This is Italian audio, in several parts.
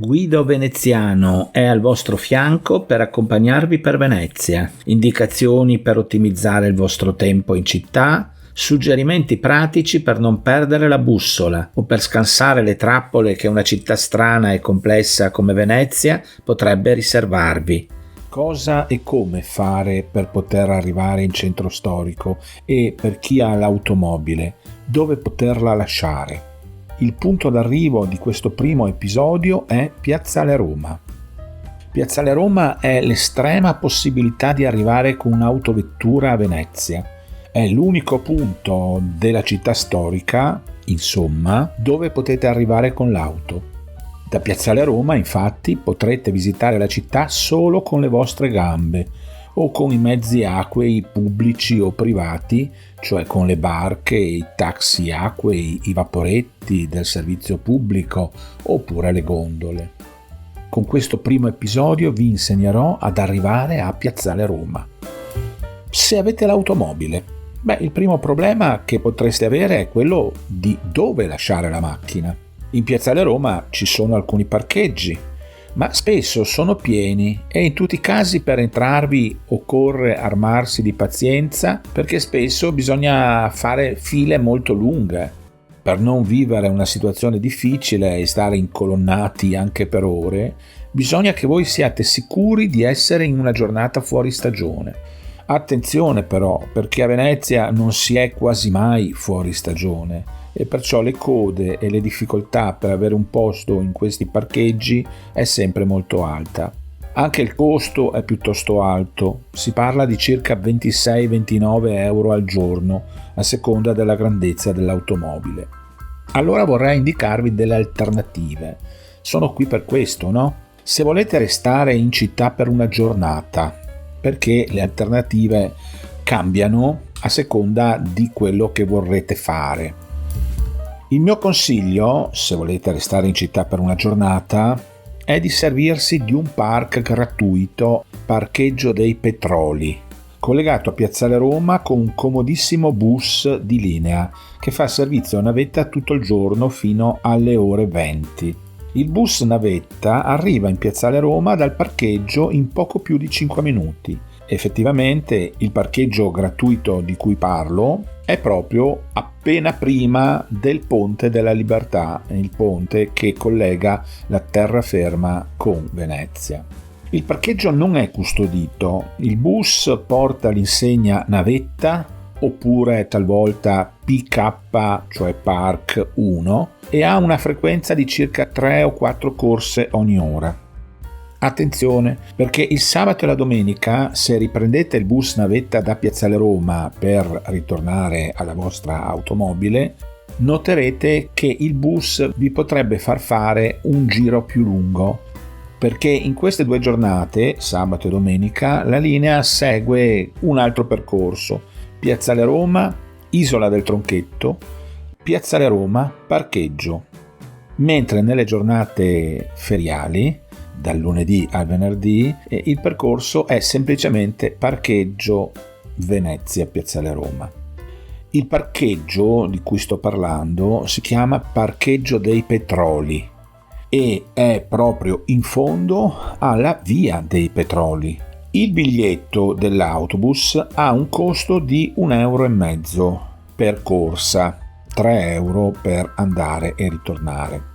Guido Veneziano è al vostro fianco per accompagnarvi per Venezia. Indicazioni per ottimizzare il vostro tempo in città, suggerimenti pratici per non perdere la bussola o per scansare le trappole che una città strana e complessa come Venezia potrebbe riservarvi. Cosa e come fare per poter arrivare in centro storico e per chi ha l'automobile, dove poterla lasciare. Il punto d'arrivo di questo primo episodio è Piazzale Roma. Piazzale Roma è l'estrema possibilità di arrivare con un'autovettura a Venezia. È l'unico punto della città storica, insomma, dove potete arrivare con l'auto. Da Piazzale Roma, infatti, potrete visitare la città solo con le vostre gambe o con i mezzi acquei pubblici o privati, cioè con le barche, i taxi acquei, i vaporetti del servizio pubblico oppure le gondole. Con questo primo episodio vi insegnerò ad arrivare a Piazzale Roma. Se avete l'automobile, il primo problema che potreste avere è quello di dove lasciare la macchina. In Piazzale Roma ci sono alcuni parcheggi, ma spesso sono pieni e in tutti i casi per entrarvi occorre armarsi di pazienza perché spesso bisogna fare file molto lunghe. Per non vivere una situazione difficile e stare incolonnati anche per ore, bisogna che voi siate sicuri di essere in una giornata fuori stagione. Attenzione però, perché a Venezia non si è quasi mai fuori stagione e perciò le code e le difficoltà per avere un posto in questi parcheggi è sempre molto alta. Anche il costo è piuttosto alto, si parla di circa 26-29 euro al giorno, a seconda della grandezza dell'automobile. Allora vorrei indicarvi delle alternative. Sono qui per questo, no? Se volete restare in città per una giornata, perché le alternative cambiano a seconda di quello che vorrete fare. Il mio consiglio, se volete restare in città per una giornata, è di servirsi di un park gratuito, Parcheggio dei Petroli, collegato a Piazzale Roma con un comodissimo bus di linea che fa servizio a navetta tutto il giorno fino alle ore 20. Il bus navetta arriva in Piazzale Roma dal parcheggio in poco più di 5 minuti. Effettivamente il parcheggio gratuito di cui parlo è proprio appena prima del Ponte della Libertà, il ponte che collega la terraferma con Venezia. Il parcheggio non è custodito, il bus porta l'insegna navetta oppure talvolta PK, cioè Park 1, e ha una frequenza di circa 3 o 4 corse ogni ora. Attenzione, perché il sabato e la domenica, se riprendete il bus navetta da Piazzale Roma per ritornare alla vostra automobile, noterete che il bus vi potrebbe far fare un giro più lungo, perché in queste 2 giornate, sabato e domenica, la linea segue un altro percorso: Piazzale Roma, Isola del Tronchetto, Piazzale Roma, parcheggio. Mentre nelle giornate feriali, dal lunedì al venerdì, il percorso è semplicemente parcheggio Venezia Piazzale Roma. Il parcheggio di cui sto parlando si chiama Parcheggio dei Petroli e è proprio in fondo alla Via dei Petroli. Il biglietto dell'autobus ha un costo di 1,5 euro per corsa, 3 euro per andare e ritornare.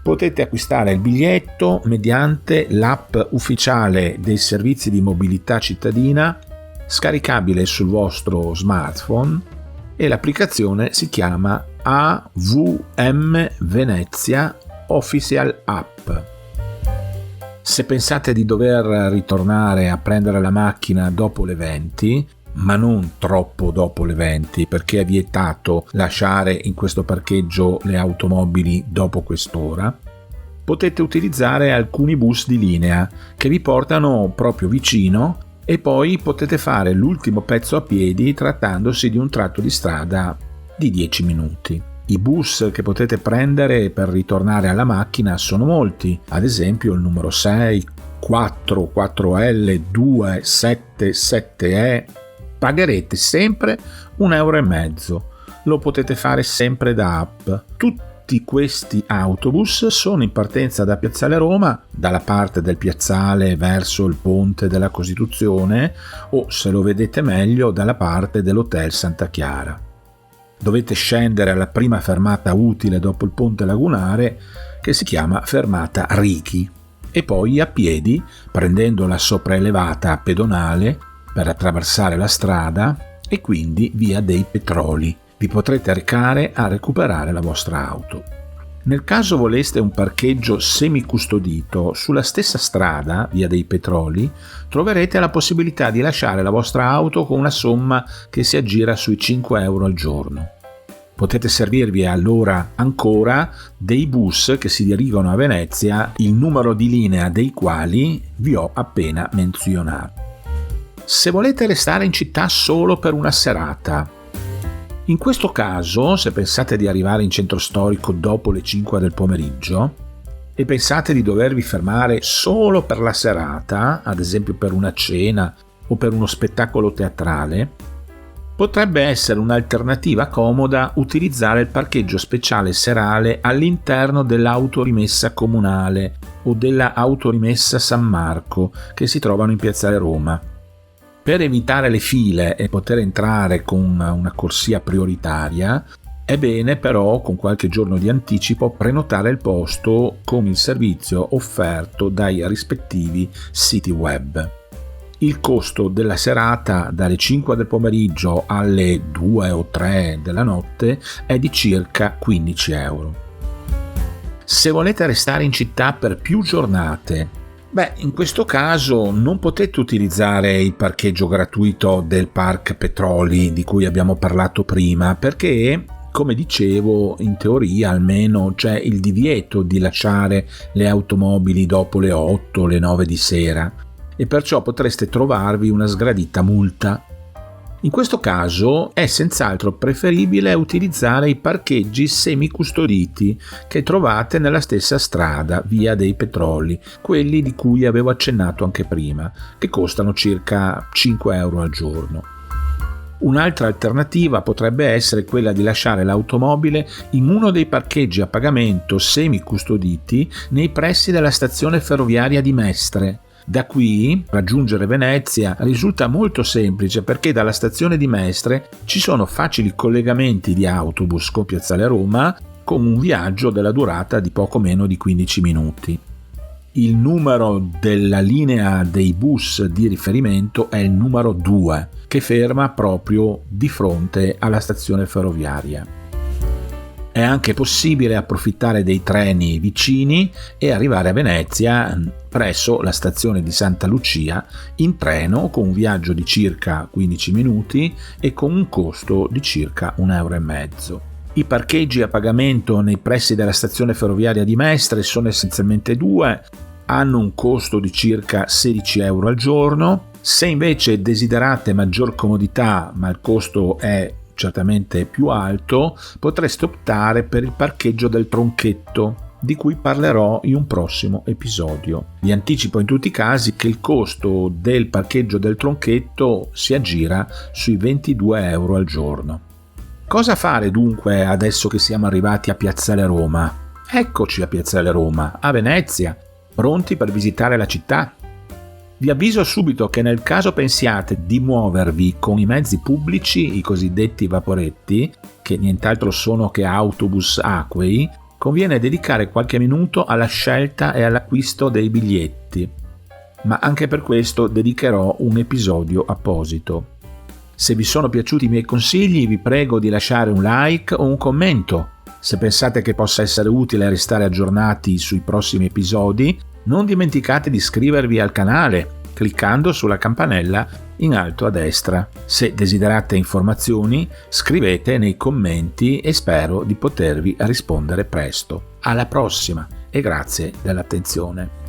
Potete acquistare il biglietto mediante l'app ufficiale dei servizi di mobilità cittadina, scaricabile sul vostro smartphone, e l'applicazione si chiama AVM Venezia Official App. Se pensate di dover ritornare a prendere la macchina dopo le 20, ma non troppo dopo le 20, perché è vietato lasciare in questo parcheggio le automobili dopo quest'ora, potete utilizzare alcuni bus di linea che vi portano proprio vicino e poi potete fare l'ultimo pezzo a piedi trattandosi di un tratto di strada di 10 minuti. I bus che potete prendere per ritornare alla macchina sono molti, ad esempio il numero 6, 4, 4L, 2, 7, 7E. Pagherete sempre 1,5 euro. Lo potete fare sempre da app. Tutti Tutti questi autobus sono in partenza da Piazzale Roma, dalla parte del piazzale verso il Ponte della Costituzione o, se lo vedete meglio, dalla parte dell'Hotel Santa Chiara. Dovete scendere alla prima fermata utile dopo il ponte lagunare, che si chiama fermata Richi, e poi a piedi, prendendo la sopraelevata pedonale per attraversare la strada e quindi via dei Petroli. Vi potrete recare a recuperare la vostra auto. Nel caso voleste un parcheggio semicustodito sulla stessa strada, via dei Petroli, troverete la possibilità di lasciare la vostra auto con una somma che si aggira sui 5 euro al giorno. Potete servirvi allora ancora dei bus che si dirigono a Venezia, il numero di linea dei quali vi ho appena menzionato. Se volete restare in città solo per una serata, in questo caso, se pensate di arrivare in centro storico dopo le 5 del pomeriggio e pensate di dovervi fermare solo per la serata, ad esempio per una cena o per uno spettacolo teatrale, potrebbe essere un'alternativa comoda utilizzare il parcheggio speciale serale all'interno dell'autorimessa comunale o della autorimessa San Marco che si trovano in Piazzale Roma. Per evitare le file e poter entrare con una corsia prioritaria, è bene però con qualche giorno di anticipo prenotare il posto con il servizio offerto dai rispettivi siti web. Il costo della serata dalle 5 del pomeriggio alle 2 o 3 della notte è di circa 15 euro. Se volete restare in città per più giornate, in questo caso non potete utilizzare il parcheggio gratuito del Park Petroli di cui abbiamo parlato prima, perché, come dicevo, in teoria almeno c'è il divieto di lasciare le automobili dopo le 8 o le 9 di sera e perciò potreste trovarvi una sgradita multa. In questo caso è senz'altro preferibile utilizzare i parcheggi semicustoditi che trovate nella stessa strada, via dei Petroli, quelli di cui avevo accennato anche prima, che costano circa 5 euro al giorno. Un'altra alternativa potrebbe essere quella di lasciare l'automobile in uno dei parcheggi a pagamento semicustoditi nei pressi della stazione ferroviaria di Mestre. Da qui raggiungere Venezia risulta molto semplice perché dalla stazione di Mestre ci sono facili collegamenti di autobus con Piazzale Roma con un viaggio della durata di poco meno di 15 minuti. Il numero della linea dei bus di riferimento è il numero 2, che ferma proprio di fronte alla stazione ferroviaria. È anche possibile approfittare dei treni vicini e arrivare a Venezia presso la stazione di Santa Lucia in treno con un viaggio di circa 15 minuti e con un costo di circa 1,5 euro. I parcheggi a pagamento nei pressi della stazione ferroviaria di Mestre sono essenzialmente 2, hanno un costo di circa 16 euro al giorno. Se invece desiderate maggior comodità ma il costo è certamente più alto, potreste optare per il parcheggio del Tronchetto, di cui parlerò in un prossimo episodio. Vi anticipo in tutti i casi che il costo del parcheggio del Tronchetto si aggira sui 22 euro al giorno. Cosa fare dunque adesso che siamo arrivati a Piazzale Roma? Eccoci a Piazzale Roma, a Venezia, pronti per visitare la città. Vi avviso subito che nel caso pensiate di muovervi con i mezzi pubblici, i cosiddetti vaporetti, che nient'altro sono che autobus acquei, conviene dedicare qualche minuto alla scelta e all'acquisto dei biglietti, ma anche per questo dedicherò un episodio apposito. Se vi sono piaciuti i miei consigli, vi prego di lasciare un like o un commento. Se pensate che possa essere utile restare aggiornati sui prossimi episodi, non dimenticate di iscrivervi al canale cliccando sulla campanella in alto a destra. Se desiderate informazioni, scrivete nei commenti e spero di potervi rispondere presto. Alla prossima e grazie dell'attenzione.